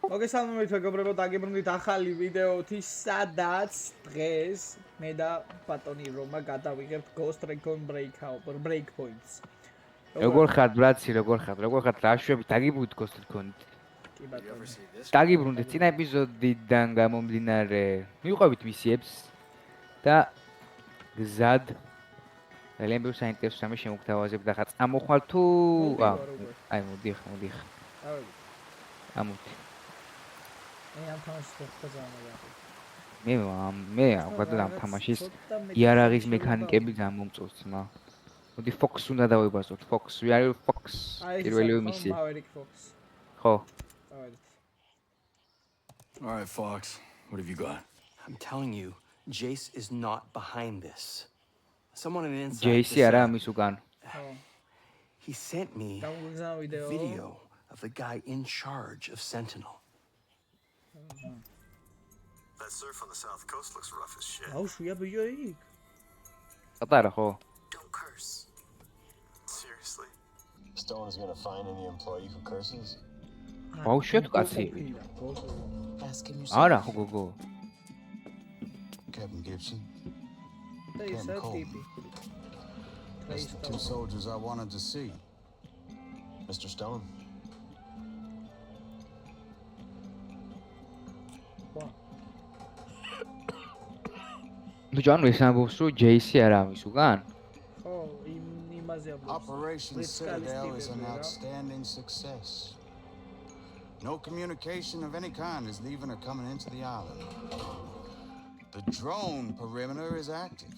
მოგესალმებით მეგობრებო, დაგიბრუნდით ახალი ვიდეოთი, სადაც დღეს მე და ბატონი რომა გადავიღებთ Ghost Recon Breakpoints. როგორ ხარ ბრაცი, როგორ ხარ? დაშვებით, დაგიბრუნდით Ghost Recon-ით. კი ბატონო. დაგიბრუნდით წინა ეპიზოდიდან გამომდინარე. მივყვებით მისიებს და გზად ძალიან ბევრ საინტერესო რამე შემოგთავაზებ და ხარ წამოხვალ თუ აი მოდიხ. ამოდი. ამ თამაშს ხდება მე ალბათ ამ თამაშის იარაღის მექანიკები გამომწევს ძმა. მოდი Fox უნდა დავებაზოთ. Fox, we are Fox. პირველივე მისია. ხო. All right, Fox. What have you got? I'm telling you, Jace is not behind this. Someone on the inside. Jace არა ამის უკან. He sent me a video of the guy in charge of Sentinel. That surf on the south coast looks rough as shit. აუშვია ბიჭო იქ. ატარა ხო? Don't curse. Seriously? Stone is gonna find any employee who curses? ბავშვია თუ კაცი? Ask him yourself. არა ხო გოგო. Captain Gibson. That's a tipi. That's the two soldiers I wanted to see. Mr. Stone. ბიჭო, ანუ ეს ამბობს რომ Jace არა ამის უკან? ხო, იმაზე ამბობს. Operation Citadel is an outstanding success. No communication of any kind is leaving or coming into the island. The drone perimeter is active.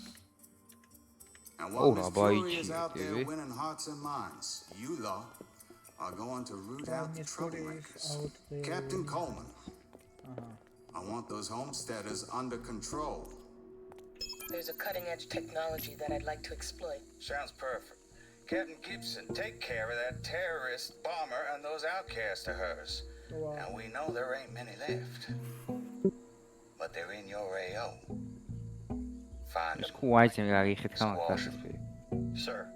And while Miss Fury is out there winning hearts and minds, you lot are going to root out the troublemakers. Captain Coleman, I want those homesteaders under control. There's a cutting-edge technology that I'd like to exploit. Sounds perfect. Captain Gibson, take care of that terrorist bomber and those outcasts of hers. Wow. And we know there ain't many left. But they're in your AO. Find them. Squash them. Sir,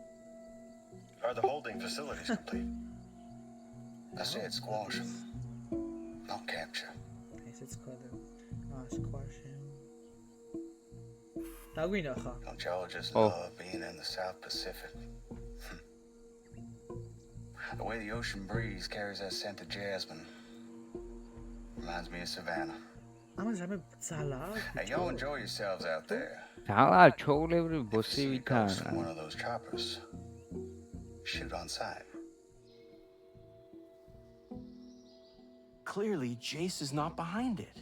are the holding facilities complete? I said squash them. Not capture. It's called squash him. Don't y'all just love being in the South Pacific? The way the ocean breeze carries that scent of jasmine reminds me of Savannah. Hey, y'all enjoy yourselves out there. Ghost from one of those choppers. Shoot on sight. Clearly, Jace is not behind it.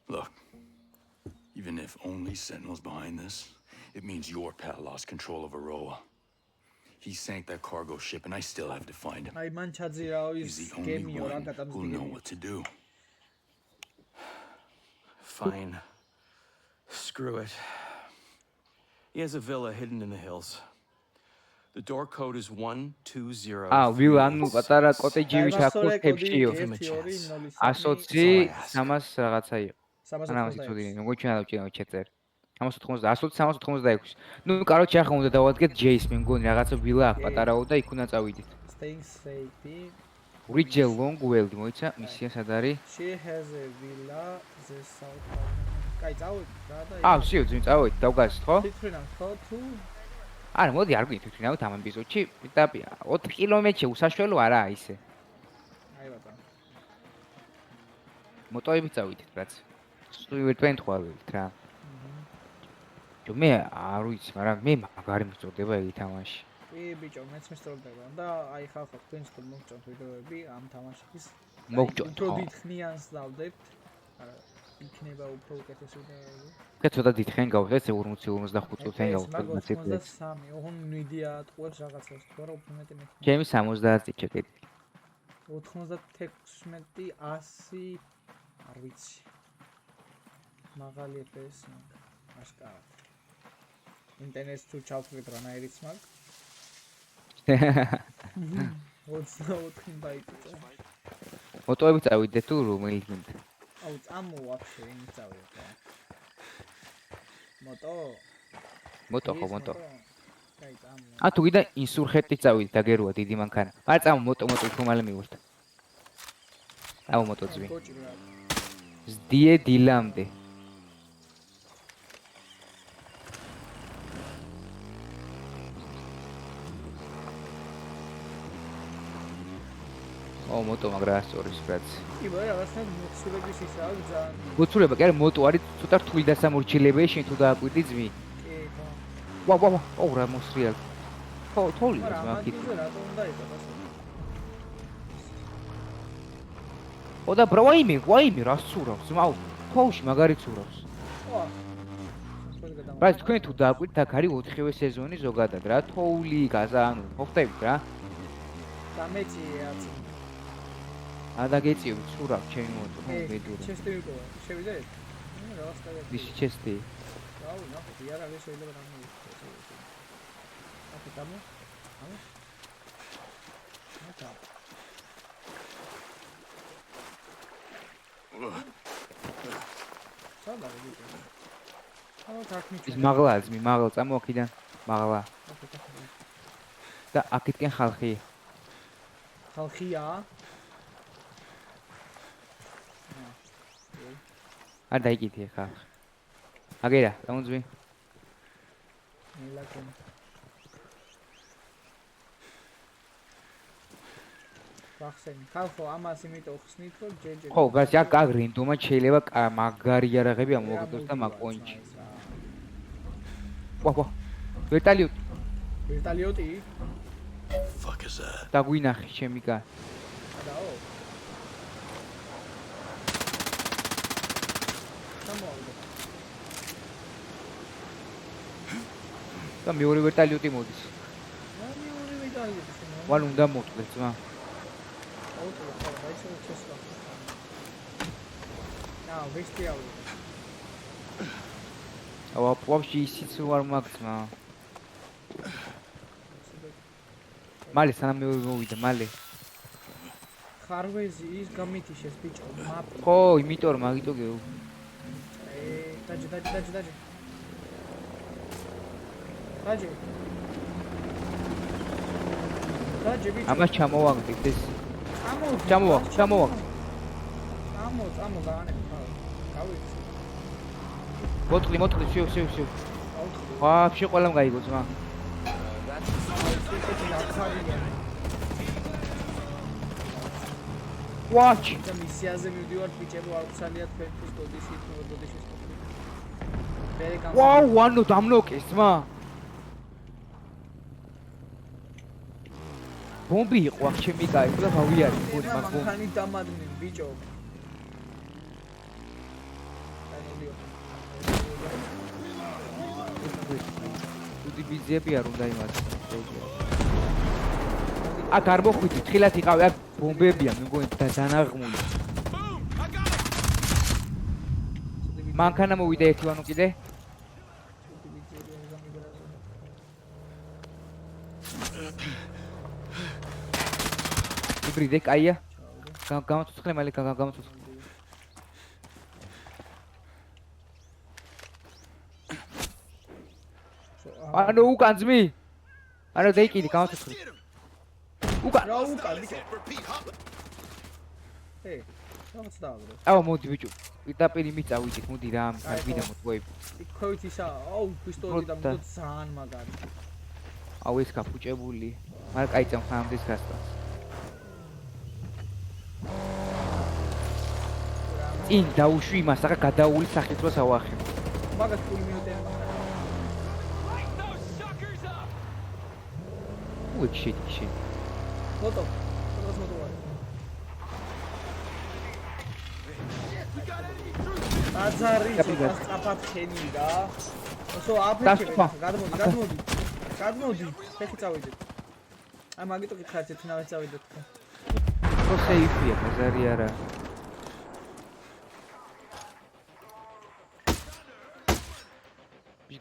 Look, even if only Sentinel's behind this, it means your pal lost control of Aroa. He sank that cargo ship and I still have to find him. He's the only one who'll know what to do. Fine. Screw it. He has a villa hidden in the hills. The door code is 120. ვილანუ პატარა კოტეჯი ვისაკუს თებშიო. ასოცი 300 რაღაცა იყო. 320 როგორ ჩანავჭინო ჩეტერ. 386. ნუ კაროჩე ახლა უნდა დავადგეთ Jace მე მგონი რაღაცა ვილა აქვს პატარაო და იქ უნდა წავიდეთ. Staying safe. Ridge Long World მოიცა მისია სად არის? She has a villa the south. კაი წავიდეთ რა და ვსიო ძიმ წავიდეთ დავგასით ხო? თვითონაც ხო თუ არა მოდი არ გვინდა თვითონავთ ამ ეპიზოდში პიტაპია 4 კილომეტრში უსაშველო არაა ისე. აი ბატონო. მოტოები წავიდეთ რაც. სტუიერ ტვენ თვალებით რა. მე არ ვიცი, მაგრამ მე მაგარი მიწოდება იგი თამაში. კი ბიჭო, მეც მისწორდება და აი ხალხო თქვენს თუ მოგჭოთ ვიდეოები ამ თამაშის. მოგჭოთ. უფრო დიდხნიანს დავდებთ. არა, იქნება უფრო უკეთესი ვიდეოები. და ცოტა დიდხენ გავხდეთ 40-45 წუთიან გავხდეთ. 83, ოღონ მიდია ტყუებს რაღაცას, თუ არა უფრო მეტი მე. ჩემი 70 წიჩეკეთ. 96, 100, არ ვიცი. მაღალი FPS მასკარად. ინტერნეტს თუ ჩავთვლით რანაირიც მაგ. 24 ბაიტი. მოტოები წავიდეთ თუ რომელი გინდა? აუ წამო ვაფშე იმით წავიდეთ. მოტო. კაი წამო. თუ გიდა ინსურხეტი წავიდეთ, დაგეროა დიდი მანქანა. არა წამო მოტო უფრო მალე მივხვდეთ. დავუმოტო ძვი. კოჭი რა. ზდიე დილამდე. მოტო მაგრა სწორის რაც. კი ბა რაღაცნაირად მოცულების ისაა ძალიან. მოცულება კი არა მოტო არის ცოტა რთული დასამორჩილებია შენ თუ დააკვირდი ძვი. კი ხო. ვა. ო რა მოსრიალ. თოლი მაგრამ ძმა კი. ამაზე რატომ უნდა იყოს ასე? ო და ბრა ვაიმე რა სურავს ძმაო. თოლში მაგარი სურავს. ო. բայց თქვენ თუ დააკვირდით აქ არის 4-ვე სეზონი ზოგადად რა თოული გაზანუ ხოვხდებით რა. და მეწიაც. და გეწიობთ სურავს ჩემი მოტო მედური. ჩესტი ვიყო. შევიდეთ? რაღაც კაცი. ვისი ჩესტი? აუ, ნახე, არა, ეს შეიძლება რამე იყოს. აკი დამო? აუ. აკა. სადა ვიყო? აუ, თაკნიჩი. ის მაღლა ძმი მაღლა წამო აქიდან მაღლა. და აქეთკენ ხალხი. ხალხია? არ დაიკითხე ხალხი. აგერა, დამოძვი. მილაკენ. ვახსენი. ხალხო, ამას იმიტომ ხსნით, რომ ჯეჯე. ხო, բայց აქ რენდომად შეიძლება მაგარი იარაღები ამოვაგდოს და მაგ პოინტში. ვა. ვერტალიოტი. ვერტალიოტი? Fuck is that? დაგვინახე ჩემი კა. დაო. სამოვიდე. და მეორე ვერტალიოტი მოდის. მეორე ვერტალიოტი. ვალ უნდა მოწყდეს ძმა. აუტო, ხო, დაიწყო ჩესვა. ვესტიაუ. ვაფშე ისიც ვარ მაგზმა. მალე სანამ მე მოვიდა, მალე. ხარვეზი ის გამითიშეს ბიჭო, მაპი. ხო, იმიტომ რომ მაგიტო გეო. დაჯე. დაჯე ბიჭო. ამას ჩამოვაგდით ეს. ჩამოვაგდით. ჩამოვაგდით. ამო გაანე. გავიქცე. მოწყლი, შევ. აუთხი. ვაფშე ყველამ გაიგო ძმა. ვაჩ. და მისიაზე მივდივარ ბიჭებო, არ ვცალია თქვენთვის დოდიშით. ვაუ, ვანო დამნოკეს ძმა. ბომბი იყო აქ ჩემი კაი და გავიარე ხური მაგ ბომბი. მანქანი დამადნენ ბიჭო. უდი ბიზები არ უნდა იმას. აქ არ მოხვიდი, თხილად იყავი, აქ ბომბებია, მეგონი და დანაღმული. მანქანა მოვიდა ერთი ვანო კიდე. იბრიდე კაია. გამოცოცხლე მალე გამოცოცხლე. ანუ უკან ძმი. არა დაიკიდი გამოცოცხლე. უკან. რა უკან ბიჭო. რაღაც დააბრო. აუ მოდი ბიჭო. პირდაპირ მიწავიდით, მოდი რა ამ ვიდა მოტყუები. იქქვით ისა, აუ პისტოლი და მოდი ძალიან მაგარი. აუ ეს გაფუჭებული. მაგრამ კაი წამ ხამდის გასწავს. წინ დაუშვი იმას, ახლა გადაული სახით რო სავახე. მაგას ფული მიუტენ. უიქ შე. მოტო. რაღაც მოტო არის. აზარი, სწაფად ხენი რა. ოსო აფრიკები, გადმოდი. ხეთი წავიდეთ. აი მაგიტო გითხარით, თუნავე წავიდეთ. ხო სეიფია, ბაზარი არა.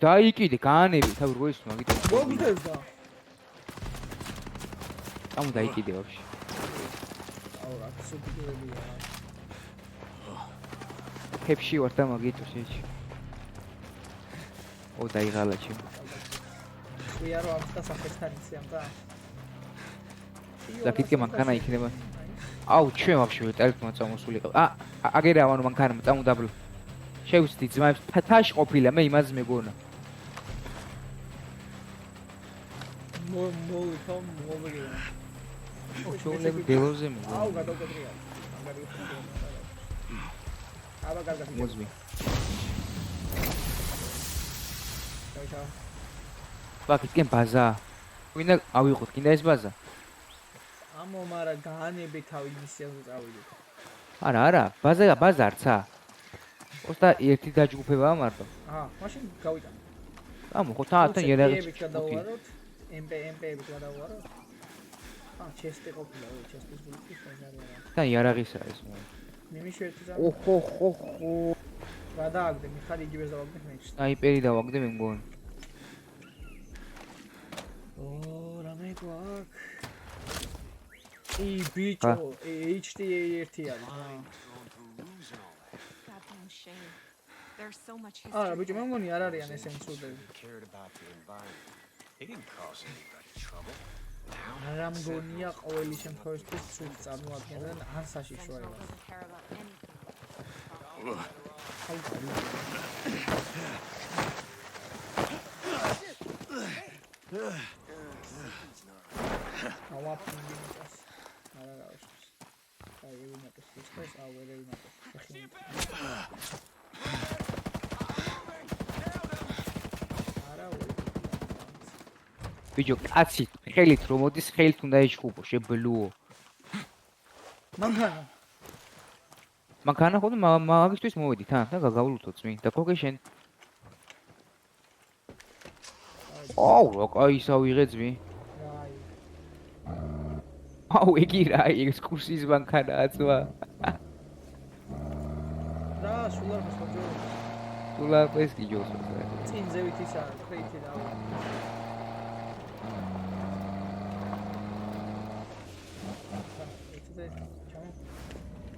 დაიკიდე, გაანები, თავი როის მაგიტო. მოგდევდა. ამ დაიკიდე ვაფშე. აუ რა, სუპირებია. ხებში ვარ და მაგიტო შეჭი. ო დაიღალა ჩემ. ვია რო ამ და საფესთან იცი ამ და. და კიდე მანქანა იქნება. აუ, ჩვენ ვაფშე ვეტალით მოწამოსულიყო. აგერა ანუ მანქანა წამუდაბლო. შევსდი ძმაებს თაში ყოფილა, მე იმაზე მეგონა. მოვიქო, მოვიგე. ჩოლები დილოზე მო. აუ, გადავკეტრია. მაგარი ხდება. აბა კარგად. მოძმი. ჩაო. ბაკეთკენ ბაზა. ვინა ავიღოთ, კიდე ეს ბაზა. ამო, მარა გაანები თავი მისიაზე წავიდეთ. არა, ბაზა არცა. 21 დაჯგუფებაა მარტო. აჰა, მაშინ გავიტანე. ხო თან იარაღი. გადავაროთ. MP-ები გადავაროთ. ჩესტი ყოფილა, ჩესტის გულში ხაზარია. თან იარაღისა ეს მო. მიმიშვერტი ზა. ოხო. გადააგდე, მიხარი იგივეს დავაგდე მეჩ. სნაიპერი დავაგდე მე მგონი. რამე გვაქვს? ბიჭო, HTA1 არის. Goddamn shame. There's so much history. არა, ბიჭო, მე მგონი არ არიან ესე მცუდები. Cared about the environment. He didn't cause anybody trouble. არა მგონია ყოველი შემთხვევისთვის ცუდ წარმოადგენენ ან საშიშროებას. Doesn't care about anything. ავაფინდინებას. არა გავაშვის. აი, ევინატოს ის აუ ევინატოს. არა ბიჭო, კაცი, ხელით რომ მოდის, ხელით უნდა ეშხუბო, შებლუო. მანქანა ხო და მაგისთვის მოვედი თან და გაგავლუთო ძმი და ქოგე შენ. აუ, რა კაი ისა ვიღე ძმი. აუ, იგი რა, ექსკურსიის მანქანაა ძმა. რა, სულ არ მოსწოჯო. სულ არ ეს გიჯოს. წინ ზევით ისა, ხრეითი და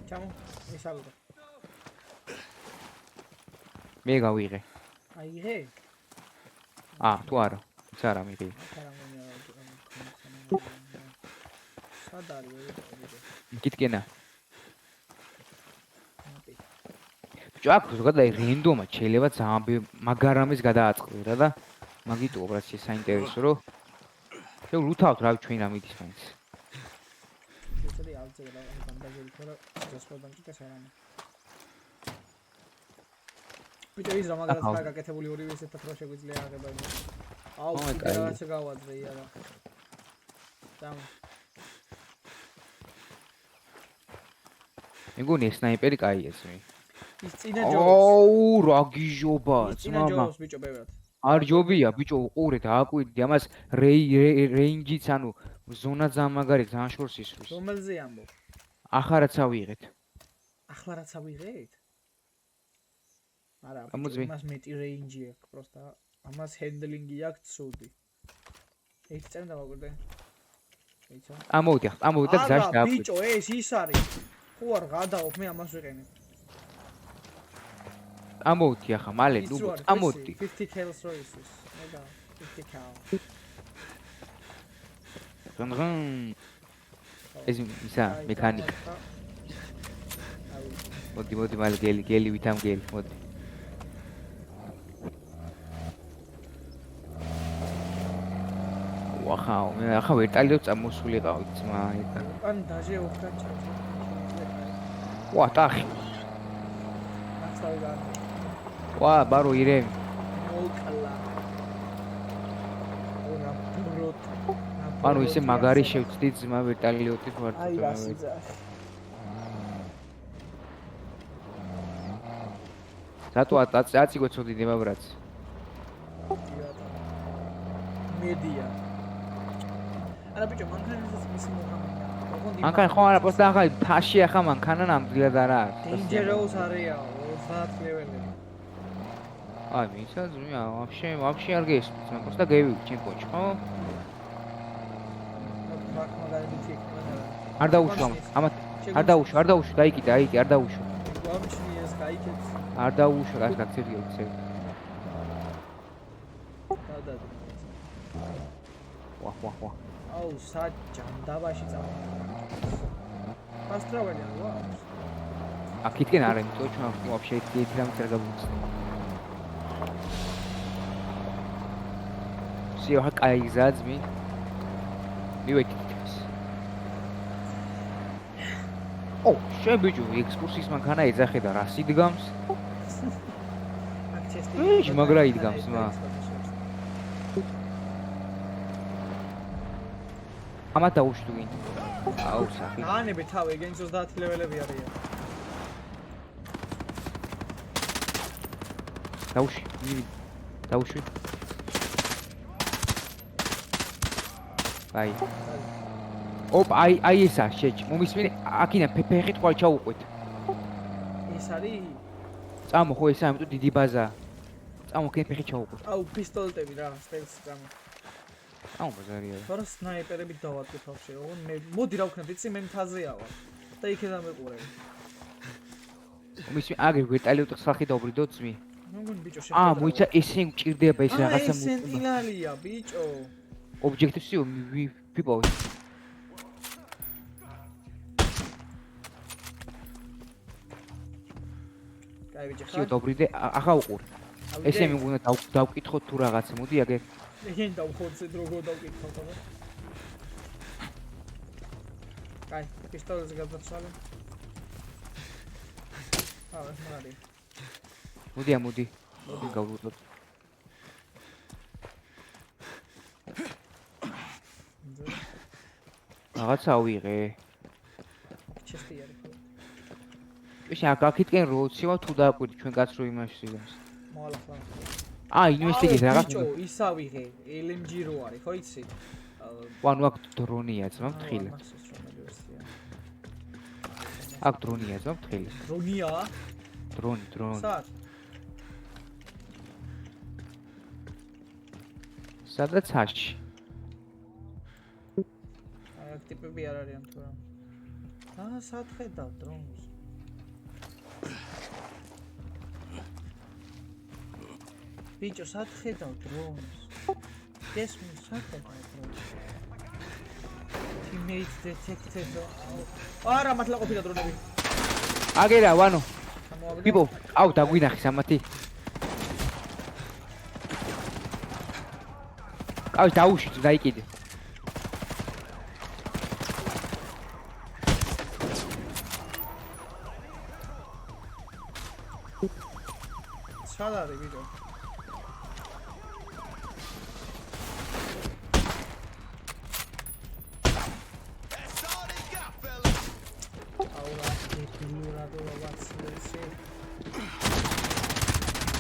ჩამო, ისალო. მე გავიღე. აიღე? თუ არა, ის არა მიღე. სად არის? გიტკენა. ბიჭო, აქ ზოგადად რენდომად შეიძლება ძალიან მაგარამის გადააწყდა და მაგიტო რა საინტერესო რომ შევლუთავთ რა ჩვენ ამიდის მაინც. ბიჭო, ის რა მაგალითად ხარ გაკეთებული ორივე ესეთად რა შეგვიძლია აღება. აუ, რაღაცა გავაძრე იარა. დამ. მეგონი სნაიპერი კაია ძმი. ის წინა ჯობს. აუ, რა გიჟობა, წინა ჯობს ბიჭო ბევრად. არ ჯობია ბიჭო, უყურეთ, აკვირდი ამას რეინჯიც, ანუ ზონა ძალიან მაგარი, ძალიან შორს ისვრის. რომელზე ამბობ? ახლა რაც ავიღეთ. ახლა რაც ავიღეთ? არა, ამოძვი. იმას მეტი რეინჯი აქვს, პროსტა ამას ჰენდლინგი აქვს ცუდი. ეს წენ დავაკვირდე. ეცა. ამოვიდი და გზაში დააკვირდი. ბიჭო, ეს ის არის. ხო არ გადაობ, მე ამას ვიყენებ. ამოვიდი ახლა, მალე, ნუ ამოვიდი. 50 kills რო ისვის. მე და 50 kill. ეს ისა მექანიკა. მოდი მალე გელი ვითამ გელი, მოდი. ვახაო, მე ახლა ვერტალიო წამოსულიყავი ძმა ეკა. ან დაჟე ოქრან ჩაჭრა. ვა, ტახი. ახლა ვა, ბარო ირემი. მოკლა. ორა ბროთ. ანუ ისე მაგარი შევწდი ძმა ვერტალიოტით ვარ. აი გასიძა. რატო აწიგო ცოდი დებაბრაც. მედია. არა ბიჭო, მანქანასაც მისი მოხამია. მანქანა ხო არა, პოსტა ახლა თაში ახლა მანქანა ნამდვილად არა არის. Dangerous area, 30 ლეველი. აი, მისა ძმი, ვაფშე არ გესმის, პოსტა გევი ჩემ კონჩ, ხო? არ დაუშვა, ამათ არ დაუშვა, დაიკიდე, არ დაუშვა. გვამჩნია ეს გაიქეთს. არ დაუშვა, გას გაქცევი, გაქცევი. და. ვა. აუ, საჯამ დავაში წავა. გასტრაველი არ გვაქვს? აქეთკენ არა, იმიტომ ჩვენ вообще ერთი რამე არ გავუწევ. სიო კაი გზაძმი. მივეკითხეს. ო, შენ ბიჭო, ექსკურსიის მანქანა ეძახე და რა სიდგამს? აქ ჩესტი. ეი, მაგრა იდგამს, მა. ამა დაუშვი ვინ? აუ, სახი. დაანები თავი, ეგენს 30 ლეველები არიან. დაუშვი, მივი. დაუშვი. აი. ოპ, აი ესა, შეჭ. მომისმინე, აქინა ფეხით ყვალ ჩაუყვეთ. ეს არის წამო ხო ესა, ამიტომ დიდი ბაზაა. წამო ქენ ფეხით ჩაუყვეთ. აუ პისტოლეტები რა, სტელს გამო. აუ ბაზარია. თორე სნაიპერები დავატკი თავში, ოღონ მე მოდი რა ვქნათ, იცი მე მთაზე ავალ. და იქიდან მეყურებ. მომისმინე, აგერ ვერტალიოტი სახი დაუბრიდო ძმი. მე მგონი ბიჭო მოიცა ესე მჭირდება ეს რაღაცა ეს სენტინელია, ბიჭო. objectives people. კაი ბიჭო, სიო დაუბრიდე, ახლა უყურ. ესე მიგონა დავკითხოთ თუ რაღაცა, მოდი აგერ. ეგენ დავხოცე როგორ დავკითხოთ, აბა. კაი, პისტოლეტზე გადაცვალე. აუ, ეს მარი. მოდი. გავუწოთ. რაღაცა ავიღე. ჩესტი არის ხო? ეშა აქეთკენ როცივა თუ დააკვირდი ჩვენ კაც რო იმაში სიგას. მოალახლა. ინვესტიგეიზე რაღაც. ბიჭო, ის ავიღე, LMG რო არის, ხო იცი? ვანუ აქ დრონია ძმა მთხილე. აქ დრონია ძმა მთხილე. დრონია? დრონი. სად? სადაც აში. აი აქ ტიპები არ არიან თუ რა. სად ხედავ დრონს? ბიჭო, სად ხედავ დრონს? გესმის, სად ხედავ დრონს? Teammate detected. არა, მართლა ყოფილა დრონები. აგერა ვანო. ჩამოაგდო. პიპო, აუ დაგვინახე სამათი. აი დაუშვით, დაიკიდე. სად არის ბიჭო?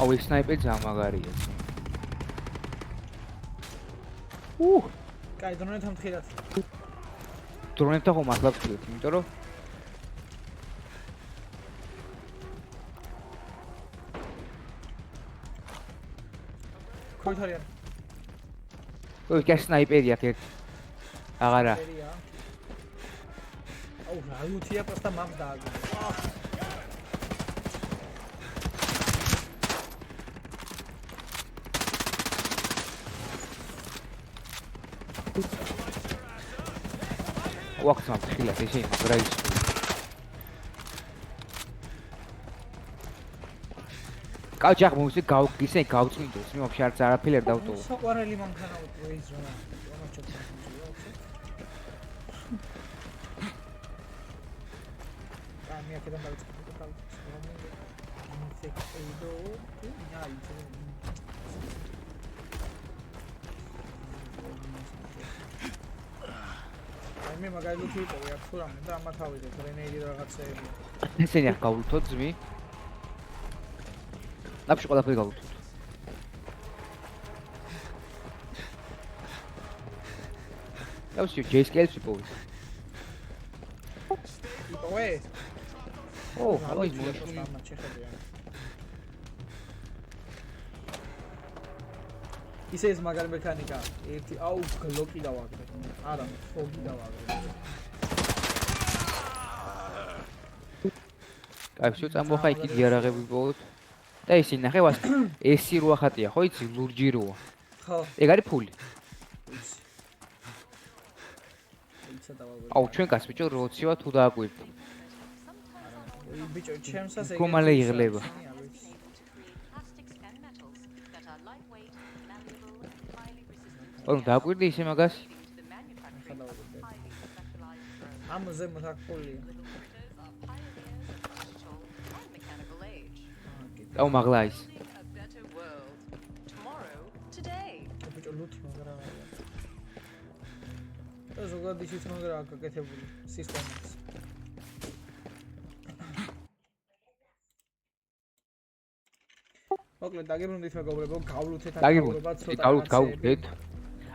აუ ეს სნაიპერი ძამაგარია. კაი, დრონებთან მთხრათ. დრონებთან ხომ მართლა ვწვდით, იმიტომ რომ ხოით არიან? ой, კა სნაიპერი აქ ერთ. აღარა. აუ, რა ლუთია პროსტა მამს დააგო. ვახსნა ხილად ესე მაგრამ ის კაჭახ მომსე გავგისე გავწმინდოს მე ვაფშე არც არაფერი არ დავტოვო საყვარელი მანქანა უტრეიზ რა ამაჩოქა მე აქედან დავიწყე თავი მე მაგარი ლუთი ვიპოვე აქ თუ რამე და ამათ ავიღე გრენეიდი და რაღაცეები. ესენი აქ გავულთო ძმი. ნაფში ყველაფერი გავულთო. დავსიო ჯეისკელს ვიპოვე. ვიპოვე? ო, აი მოიშვი. ამათ შეხედე. ისე ეს მაგარი მექანიკა. ერთი აუ გლოკი დავაგრე. არა, ფოგი დავაგრე. აი, всё წამოხა იქ იარაღები ვიპოვოთ. და ისინი ნახე ვას ესი როა ხატია, ხო იცი, ლურჯი როა. ხო. ეგ არის ფული. ვიცა დავაგვირდი. აუ ჩვენ კაც ბიჭო როცივა თუ დააკვირდი. ბიჭო, ჩემსაც უფრო მალე იღლება. ანუ დააკვირდი ისე მაგას? ამ ზემოთ აქ პოლია. აუ მაღლა ის. ბიჭო, ლუთი მაგრა არა. და ზოგადად ისიც მაგრა აქვს გაკეთებული სისტემაც. მოკლედ დაგიბრუნდით მეგობრებო, გავლუთეთ დაგიბრუნდით, ცოტა გავლუთეთ.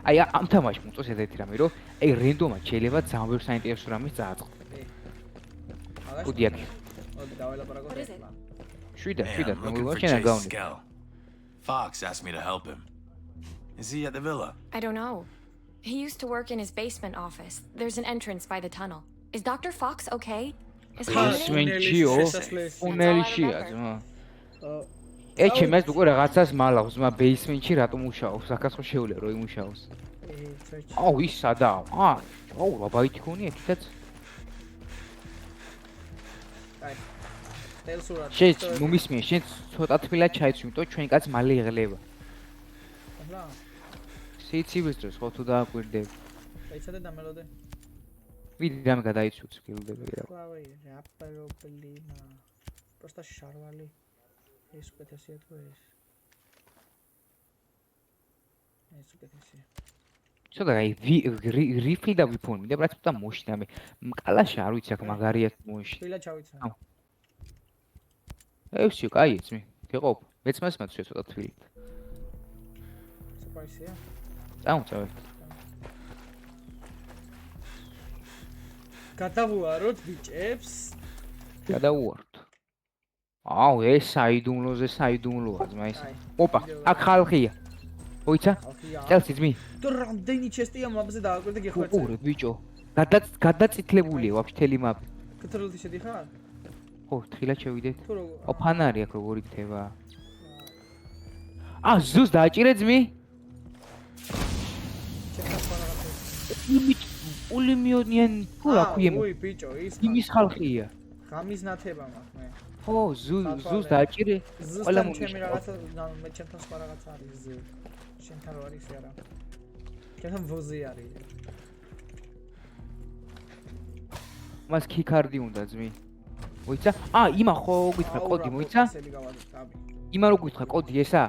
აი ამ თამაში მოწოს ერთ-ერთი რამე, რომ აი რენდომად შეიძლება ძალიან ბევრ საინტერესო რამეს წააწყო. კუდი აქ. მოდი დაველაპარაკოთ ახლა. შვიდა, Man, შვიდა, I'm looking მოგივა for შენა Chase გავნე. Skell. Fox asked me to help him. Is he at the villa? I don't know. He used to work in his basement office. There's an entrance by the tunnel. Is Dr. Fox okay? Is he Basement-ში, უნელიშია ძმა. ეჩემეს უკვე რაღაცას მალავს, ძმა basement-ში რატომ მუშაობს? საქართველოს შეუძლია რომ იმუშაოს. აუ ის სადაა? აუ ბაბაითი ქონია თითაც. აი. თელსურად. შენ მომისმენ, შენ ცოტა თბილად ჩაიცვი, იმიტომ ჩვენ კაც მალე იღლება. ახლა სიცივის დროს ხო თუ დააკვირდები. დაიცადე და მელოდე. ვიდი რამე გადაიცუც გილდები რა. ვაი, რა პრობლემა. просто შარვალი. ეს უკეთესია თუ ეს? ეს უკეთესია. ცოტა აი რიფლი და ვიფონი, და რაც ცოტა მოშნა მე. მკალაში არ ვიცი აქ მაგარია მოიში. თბილა ჩავიცა. ევსი, კაი ძმი. გეყოფ. მეც მას მათშე ცოტა თბილი. სპაისია. წამოწევეთ. გადავუაროთ ბიჭებს. გადავუართ. აუ ეს საიდუმლოა ძმა ის. ოპა, აქ ხალხია. მოიცა? წელსი ძმი. თუ რამდენი ჩესტია მაპზე დააკვირდე გიხვეწე. უყურე ბიჭო. გადაწითლებულია ვაფშე თელი მაპი. კეთროლი შედიხარ? ხო, თხილად შევიდეთ. თუ როგორ? ო ფანარი აქ როგორ იქნება? ზუს დააჭირე ძმი? ული მიონიან თუ რა ქვია? უი ბიჭო, ის იმის ხალხია. ღამის ნათება მაქვს მე. ხო, ზუს დააჭირე. ყველა ზუსტად ჩემი რაღაცა მე ჩემთან სხვა რაღაცა არის ზუ. შენთან რო არის არა. ჩემთან ვოზი არის. მას ქიქარდი უნდა ძმი. მოიცა? იმა ხო გითხრა კოდი მოიცა? იმა რო გითხრა კოდი ესა?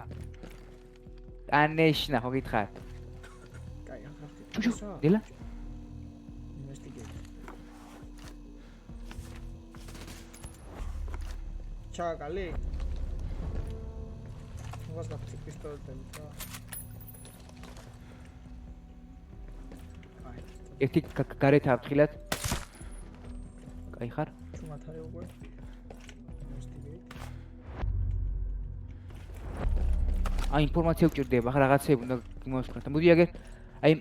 კანეშნა ხო გითხარ? კაი, ახლა. ჩუშუ, დილა? ჩაკალი. მოგას გაფიცი პისტოლეტები რა. აი, ერთი გარეთ ავთხილად. კაი ხარ? ჩუმად არის უკვე. ინფორმაცია უჭირდება, ახლა რაღაცები უნდა იმოსკრათ. მოდი აგერ აი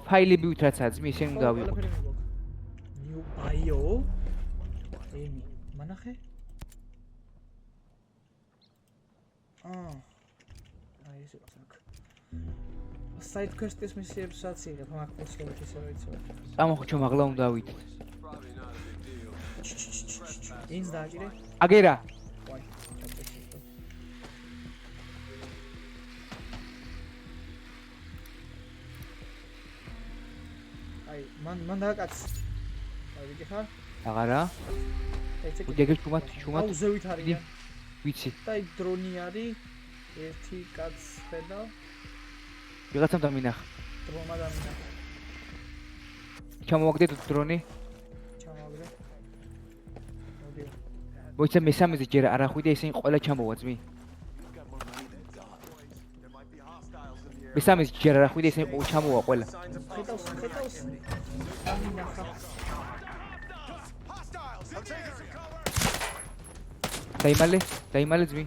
ფაილები ვითრაცა ძმი, ისინი უნდა ავიღოთ. ნიუ ბაიო. ემი, მანახე? აი ეს აქვს აქ. საით კვესტის მისიებსაც იღებ, მაგ პოსტებით ისე რა იცი. წამოხვიჩო მაღლა უნდა ავიდე. ინს დააჭირე? აგერა. ვაი, აი, მან დააკაც. აი, ვიგიხარ? აღარა? მოდი აგერ ჩუმად. აუ, ზევით არის. ვიცი. და აი დრონი არის. ერთი კაც ხედავ. ვიღაცამ დამინახა. დრომა დამინახა. ჩამოვაგდეთ დრონი. ჩამოვაგდე. მოდი. მოიცა მესამეზე ჯერ არ ახვიდე, ისინი ყველა ჩამოვა ძმი. მესამეზე ჯერ არ ახვიდე, ისინი ჩამოვა ყველა. ხედავს. დამინახა. დაიმალე ძმი.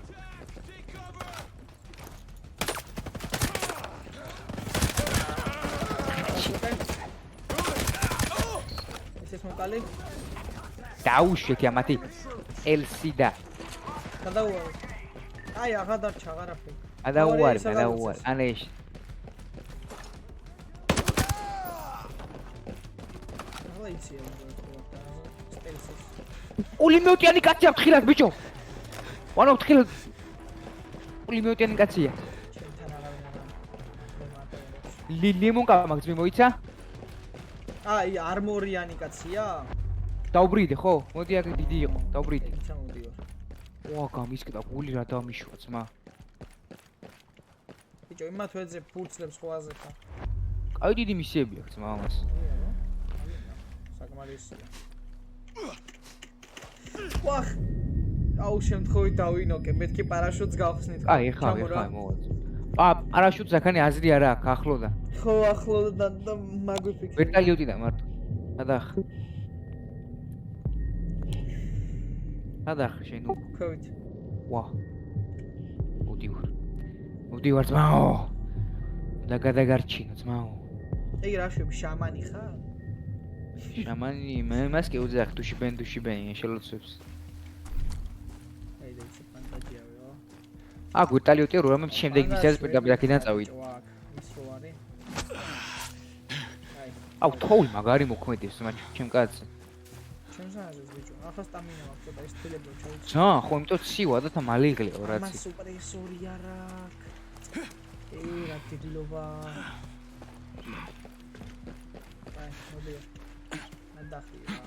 ეს მოკალი? დაუშვეთ ამათი ელსიდა. გადაუარი. აი, აღარ დარჩა, აღარაფერი. გადაუარი. ანეშ. პოზიცია უნდა სტელსის. პულიმეტიანი კაცია ფრთხილად ბიჭო. ვანო ფრთხილად. პულიმეტიანი კაცია. ჩემთან არავინ არ მომატებობს. ლიმონ კამაგზმი მოიცა? აი არმორიანი კაცია? დაუბრიდე ხო? მოდი აქ დიდი იყო, დაუბრიდე. ცა მოდივარ. ვა გამისკდა გული რა დამიშვა ძმა. ბიჭო იმათ ვეძებ ფურცლებს ხვაზე ხა. აი დიდი მისიები აქვს ძმა ამას. საკმარისია. ვახ. აუ შემთხვევით დავინოკე, მეთქი პარაშუტს გავხსნით. აი ეხლა მოვაძ. პარაშუტს აქანი აზრი არა აქვს ახლო და. ხო ახლო და მაგვიფიქრე. ვერტალიოტი და მარტო. ადახ. ადახ შენ. ხევით. ვა. მოდივარ ძმაო. და გადაგარჩინო ძმაო. ეგ რა შვები შამანი ხარ? შამანი მე მას კი უძახ დუშიბენ შელოცებს. აი და ის ფანტაზიაა. აქ ვერტალიოტი რამე შემდეგ მისცეს პირდაპირ აქედან წავიდე. ის რო არის? აი. აუ თოვლი მაგარი მოქმედებს ჩემ კაცს. ჩემს აზრს ბიჭო, ახლა სტამინა მაქვს ცოტა ის თილებო ჩაუწევ. ძა, ხო იმიტომ ცივა და თა მალე იღლეო რაც. მას სუპრესორი არ აქვს. რა ტიტულობა. აი, მოდი. ნადახია.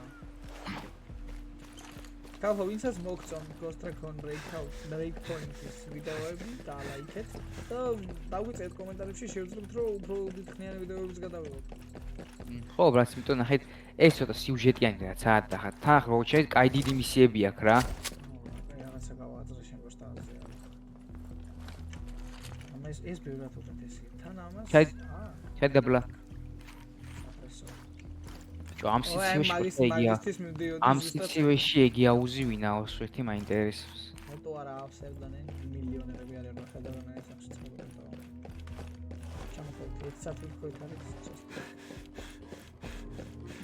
კავო ვინცას მოგწონ Ghost Recon Breakpoint-ის ვიდეოები და ლაიქეთ და დაგვიწერეთ კომენტარებში შევძლებთ რომ უფრო დიდხნიანი ვიდეოებიც გადავიღოთ. ხო, ბრაც, იმიტომ ნახეთ ეს ცოტა სიუჟეტიანი რაღაცაა და თან ახლა მოჩვენეთ კაი დიდი მისიები აქვს რა. აი რაღაცა გავააზრე შენ გოსტაზე. ამას ეს ბევრად უკეთესია. თან ამას შედაბლა. ამ სიცივეში ეგია უზივინაოს ერთი მაინტერესებს. მოტო არა ავსებდანენ მილიონერები არიან ხედავენ ეს ახში ცხოვრობენ. ჩამოხოთ ეს საფრთხე არის.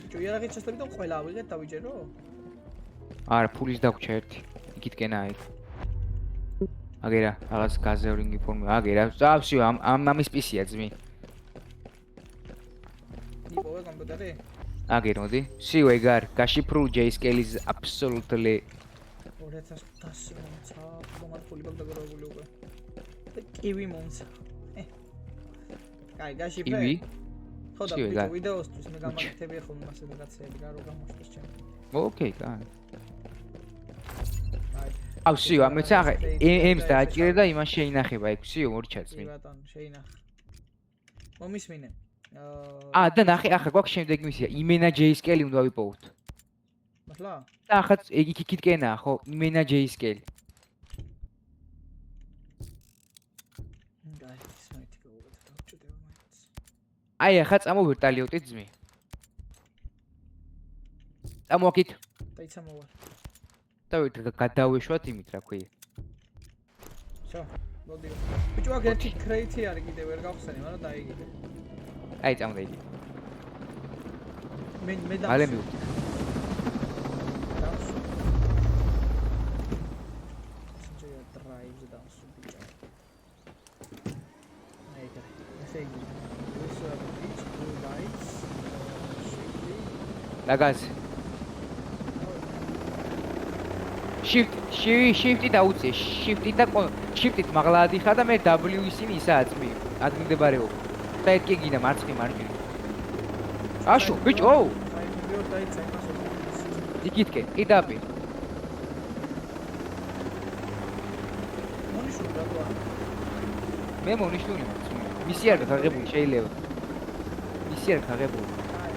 ბიჭო, იარაღით შესწავლით და ყველა ავიღეთ დავიჯერო? არა, ფულის დაგვრჩა ერთი. იქითკენა აი. აგერა, რაღაც გაზევრინგი ფორმი. აგერა, ვსიო, ამის პისია ძმი. იპოვე კომპიუტერი? აგერ მოდი. ვსიო ეგარ, გაშიფრულ JScale-ის absolutely 2800 მომცა, მომარ ფული ბაგდაგროვებული უკვე. და კივი მომცა. კაი, გაშიფრე. კივი? ხო და ვიდეოსთვის მე გამაკეთები ხოლმე მასე რაღაცეები რა რო გამოშვეს ჩემ. ოკეი, კაი. აუ ვსიო, ამეც ახლა ემს დააჭირე და იმას შეინახება იქ ვსიო მორჩაც მე. ბატონო, შეინახე. მომისმინე. და ნახე ახლა გვაქვს შემდეგი მისია. იმენა JScale უნდა ვიპოვოთ. მართლა? და ახლა იქითკენაა ხო? იმენა JScale. აი ახლა წამოვერტალიოტი ძმი. წამოაკით. დაიცა მოვა. დავით გადავეშვათ იმით რა ქვია. შო, მოდი. ბიჭო, აქ ერთი კრეიტი არის კიდე ვერ გავხსენე, მაგრამ დაიგიდე. აი წამოდი. მე და მალე მივხვდი. Lagaz. Shift-ი დაუწე, Shift-ი და Shift-ით მაღლა ადიხარ და მე W ისინი ისაა ძმი, ადგილდებარეობა. და ეთკე გინდა მარცხი მარჯვნივ. აშო, ბიჭო! აი, ვიდეო დაიცა იმას. იქითკე, ყიდაპი. მონიშნული რა. მე მონიშნული მაქვს. მისი არ გაღებული შეიძლება. მისი არ გაღებული.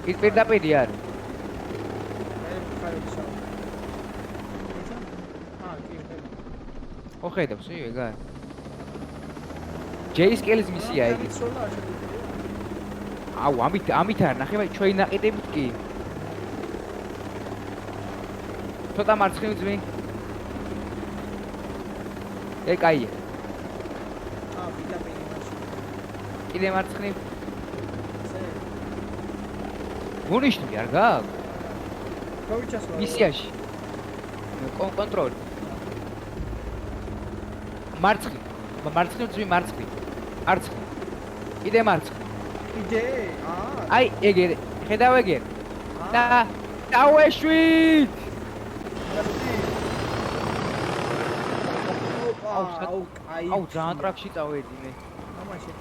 ის პირდაპირი არის. ხო ხედავს ეგარ. JScale-ის მისია იგი. აუ ამით არ ნახე, ჩვენ ნაყიდებით კი. ცოტა მარცხნივ ძმი. კაია. ვიტამინი მასში. კიდე მარცხნივ. მონიშნული არ გაქვს? გავიჩასვა. მისიაში. კონტროლი. მარცხნივ. მარცხნივ ძმი მარცხნივ. მარცხნივ. კიდე მარცხნივ. კიდე? აი ეგერ, ხედავ ეგერ. და დავეშვით! აუ, კაი. აუ, ძალიან ტრაქში წავედი მე. ამაში.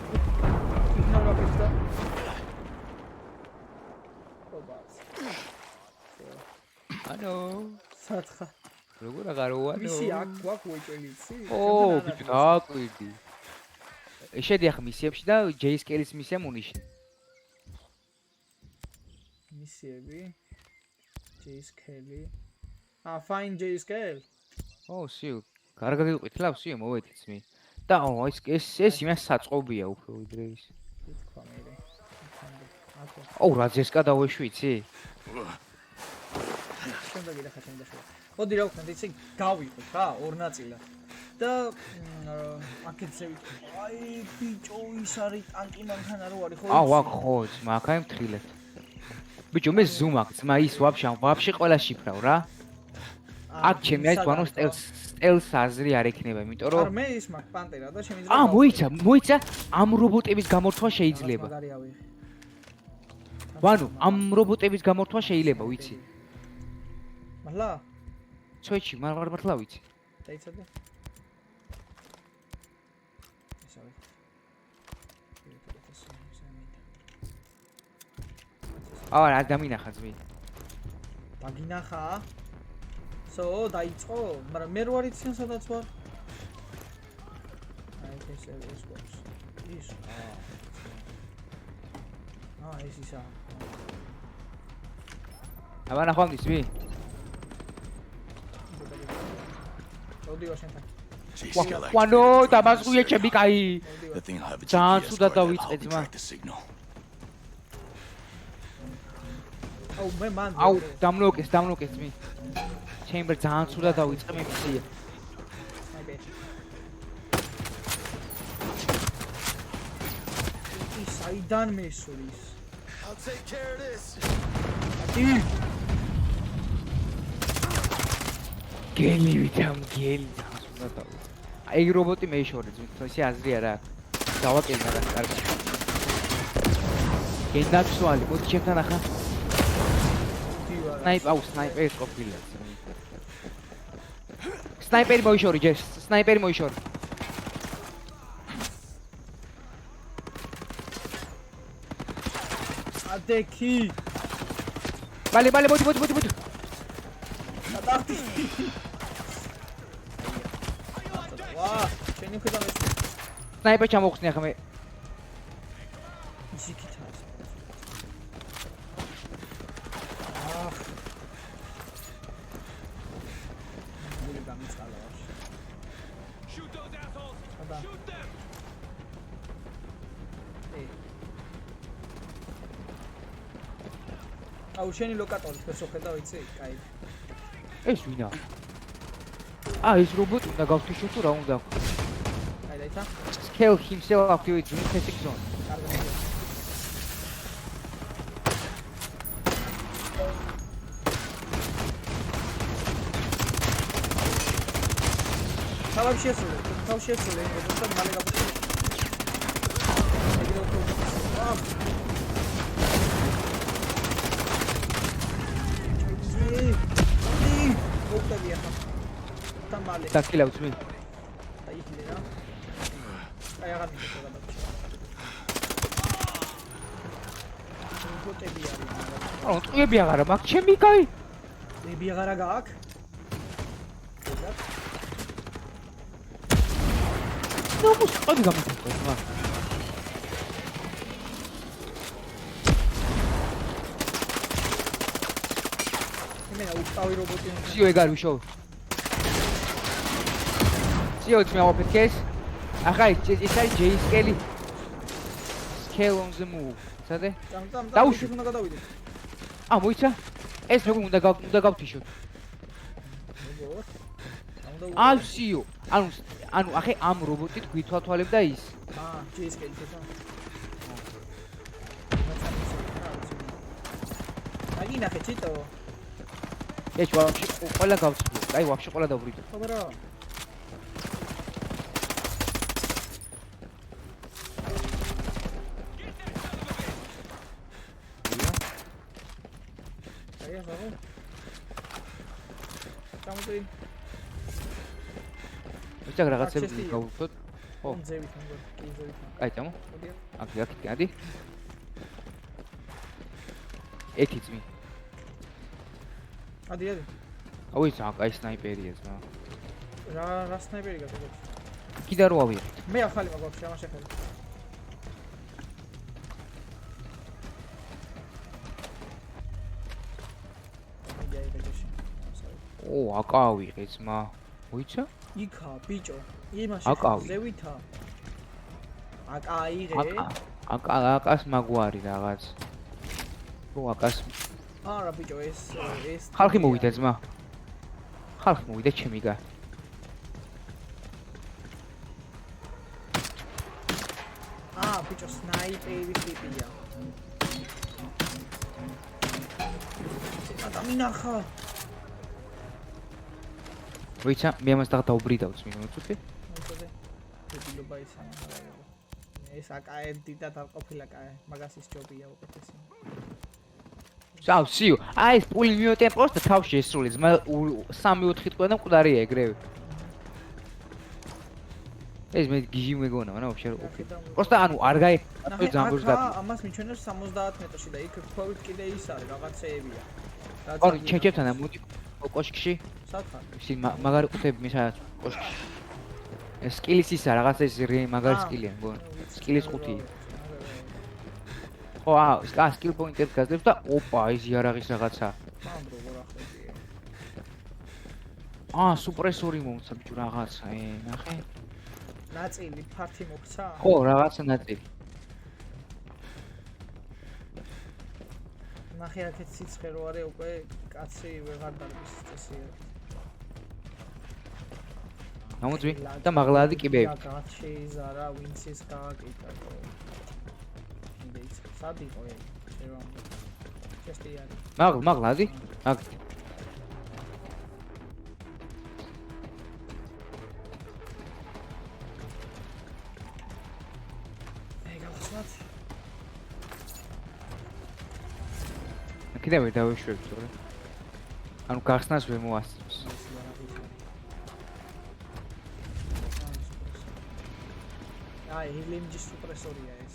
იქნება პისტა. ოპას. ანუ, სათხა. როგორ აღარ ვარ? მისი აქ გვაქვს უეჭველიცი? ო, ბიჭო, დააკვირდი. შედიახ მისიებში და ჯეისკელის მისია მუნიში. მისიები. ჯეისკელი. Find JSKL. ო, სიუ. კარგად იყვითლავ, სიუ, მოვედით მი. და ეს იმას საწყობია უფრო ვიდრე ის. თქვა მე. ო, რა ძესკა დავეშვიცი? შემდეგ იდახა შემდეგ. მოდი რა ვქნათ, ისე გავიყოთ რა, ორ ნაწილად. და აქეთზე ვიტყვი. აი, ბიჭო, ის არის ტანკი მანქანა რო არის ხო? აუ, აქ ხო, ძმა, აქ აი მთრილეთ. ბიჭო, მე ზუმ აქვს, ძმა, ის ვაფშე ყველა შიფრავ რა. აქ ჩემი არის ბანო სტელს აზრი არ ექნება, იმიტომ რომ არ მე ის მაგ პანტერა და შემიძლია მოიცა, ამ რობოტების გამორთვა შეიძლება. ვანო, ამ რობოტების გამორთვა შეიძლება, ვიცი. მართლა? ცოჩი, მართლა ვიცი. დაიცადე. არა, დამინახა ძმი. დაგინახა? So, დაიწყო, მაგრამ მე რო არიციან სადაც ვარ. აი ეს გვაქვს. ის. ეს ისა. აბა ნახავ ძმი. მოდიო შენთან. ვანო, დამასხუია ჩემი კაი. ძალიან ცუდად დავიწყე ძმა. აუ მე მან. აუ, დამლოკეს ძმი. ჩემბერ ძალიან ცუდად დავიწყე მე მისია. ის აიდან მესურის. I'll take care of this. გელი ვითამ გელი ცუდად დავიწყე. აი რობოტი მეიშორე ძმი, ისე აზრი არა აქვს. დავაკეთა რა კარგი. გენდაქსვალი, მოდი ჩემთან ახლა. სნაიპერი ყოფილა. სნაიპერი მოიშორი ჯერ, სნაიპერი მოიშორი. ადექი. ბალე, მოდი. გადახდი. ვა, შენი ხედა მე. სნაიპერი ჩამოხსნი ახლა მე. ისიქით არის. აუ შენი ლოკატორი თქოს ხედავ იცი? კაი. ეს ვინა? ეს რობოტი უნდა გავთიშო თუ რა უნდა? აი დაიცა. Scale himself activate the infected zone. თავი შესულე, როდესაც მალე გავხსნე. დაკილავ ძმი. დაიხილე რა. აი აღარ მიწევდა გადაჭი. რობოტები არის. აუ, ტყუები აღარა მაქვს ჩემი კაი. ტყუები აღარა გაქვს? ნუ სწორი გამოგწევ ძმა. იმენა უწყავი რობოტი. სიო ეგ არის უშოვ. სიო ძმა ოფეთკეს. ახლა ის არის ჯეისკელი. Scale on the move. სადე? დაუშვი უნდა გადავიდე. მოიცა? ეს როგორ უნდა გავთიშოთ? სიო. ანუ ახე ამ რობოტით გვითვალთვალებდა ის. ჯეისკელი თვითონ. აგინახე ჩიტო. ეს ვაფშე ყველა გავწვი. აი ვაფშე ყველა დავბრიდო. აბარა. აი ახლა გამოდი ვიცა რაღაცები გავუშვოთ. ხო. ზევით მოგო კი ზევით კაი, წამო. მოდია აქ გადი. ეთი ძმი. ადი აუ ის აკაი სნაიპერია ძმა. რა სნაიპერი გაგაგებს კიდე რო ავიღეთ. მე ახალი მაგვაქვს ამას ახალი ო, აკა ავიღე ძმა. მოიცა? იქა ბიჭო იმაში აკავი. ზევითა აკა აიღე აკას მაგვარი რაღაც. ო, აკას არა ბიჭო ეს ხალხი მოვიდა ძმა. ხალხი მოვიდა ჩემი გა. ბიჭო სნაიპერი ტიპია ადამიანახა ვიცა მე ამას დაუბრიდავ ძმი მოწუთე. მოწოდე დებილობა ისაა ეს აკაენდი და დაყოფილა კაე მაგას ის ჯობია უკეთესი Ciao, სიო. აი ეს პული მიოტე პროსტა თავში ესრული ძმა 3-4 თქვა და მკვდარია ეგრევე. ეს მე გიჟი მეგონა, მაგრამ ვაფშე ოკეი. პროსტა ანუ არ გაი ძამბურს და ამას მიჩვენებს 70 მეტრში და იქ ქვევით კიდე ის არის რაღაცეებია. ორი ჩეჩებთან მოდი კოშკში. სათან. ისინი მაგარი ყუთები მისაა კოშკში. ეს სკილის ისა რაღაცა ეს მაგარი სკილია მგონი. სკილის ყუთი. ხო, სკილ პოინტებს გაძლევს და ოპა, ეს იარაღის რაღაცა. მან როგორ ახლებია. სუპრესორი მომცა ბიჭო რაღაცა, ნახე. ნაწილი ფართი მოგცა? ხო, რაღაცა ნაწილი. ნახე აქეთ სიცხე რო არის უკვე კაცი ვეღარ დარბის წესია. გამოძვი და მაღლადი კიბეები. გაჩეიზარა, ვინც ის გააკეთა. სად იყო ეს? ჩესტიანი. მაღლადი? აქ. კიდე ვერ დავეშვებ თორე. ანუ გახსნას ვერ მოასწრებს. ელემჯის სუპრესორია ეს.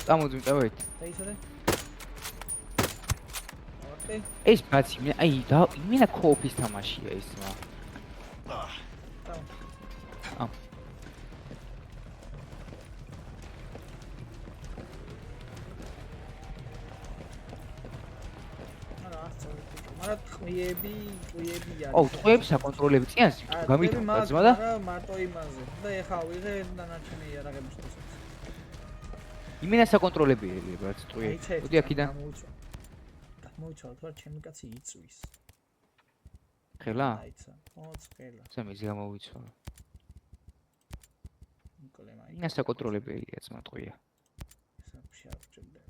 წამოძვი წავედი. და ისე? ეს ბაცი მე აი და იმენა კოოფის თამაშია ეს მა. არა ტყვიებია. ტყვიები საკონტროლები წიანს გამითავდა ძმა და მარტო იმაზე. და ეხა ვიღე დანარჩენი იარაღებისთვის. იმენა საკონტროლებია რაც ტყვიები. მოდი აქიდან. მოიცვა თორე ჩემი კაცი იწვის. ხელა? აიცა. ხელა. სამიზი გამოვიცვა. ნიკოლე მაი. იმენა საკონტროლებია ძმა ტყვია. საფშავჭდება.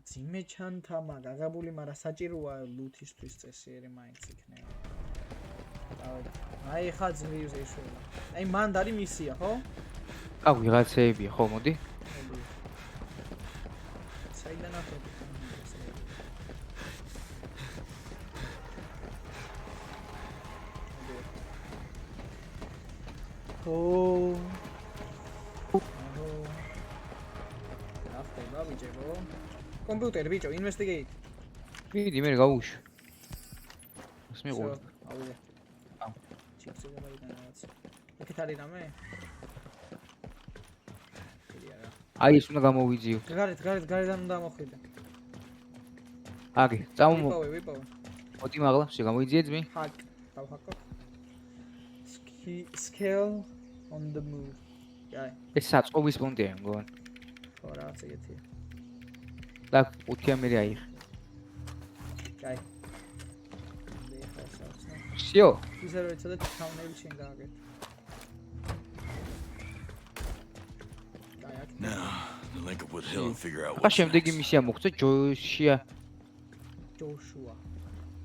ძიმე ჩანთამა გაგაბული, მაგრამ საჭიროა ლუთისთვის წესიერი მაინც იქნება. აი ხა ძლივს ეშველა. აი მანდ არის მისია, ხო? აუ ვიღაცეებია, ხო, მოდი. საიდან ახლა? ახლა ბიჭო. კომპიუტერი ბიჭო, ინვესტიგეით. მიდი მე გავუშვი. ეს მიყურე. აუე. ჩიფსი გადავიდან რაღაც. ეკეთ არის რამე? აი ეს უნდა გამოვიძიო. გარედან უნდა მოხვიდე. აგი, წამო. ვიპოვე. მოდი მაღლა, შეგამოიძიე ძმი. ჰაკ, დავჰაკო. Scale on the move. აი. ეს საწყობის პუნქტია მგონი. ხო, რაღაც ეგეთია. და 5 ამერი აიღე. აი. всё. ისე რომ ეცადეთ თავნები შენ გააკეთე. Now, the link up with Hill and figure out ახლა what's შემდეგი მისია მოხდა ჯოშუა.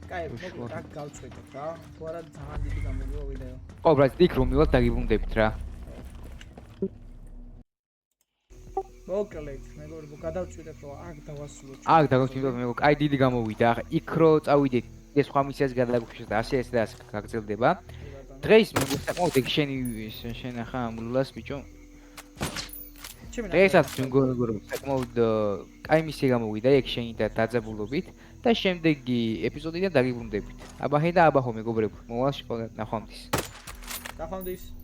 კაი, მოკლედ აქ გავწვეთოთ რა. თუ არა ძალიან დიდი გამოგივა ვიდეო. ხო, ბრატ, იქ რომ მივალ დაგიბრუნდებით რა. მოკლედ, მეგობრებო, გადავწყვიტეთ, რომ აქ დავასრულოთ. აქ დაგვრჩით მე კაი დიდი გამოვიდა. ახლა იქ რო წავიდეთ, ეს სხვა მისიას გადაგგვიშვით და ასე და ასე გაგრძელდება. დღეს მე საკმაოდ ეგ შენ ახლა ამლულას ბიჭო. დღესაც მეგობრებო, საკმაოდ კაი მისია გამოვიდა ეგ შენი და დაძაბულობით და შემდეგი ეპიზოდიდან დაგიბრუნდებით. აბა ჰე და აბა ხო მეგობრებო, მოვალ შეგო ნახვამდის. ნახვამდის.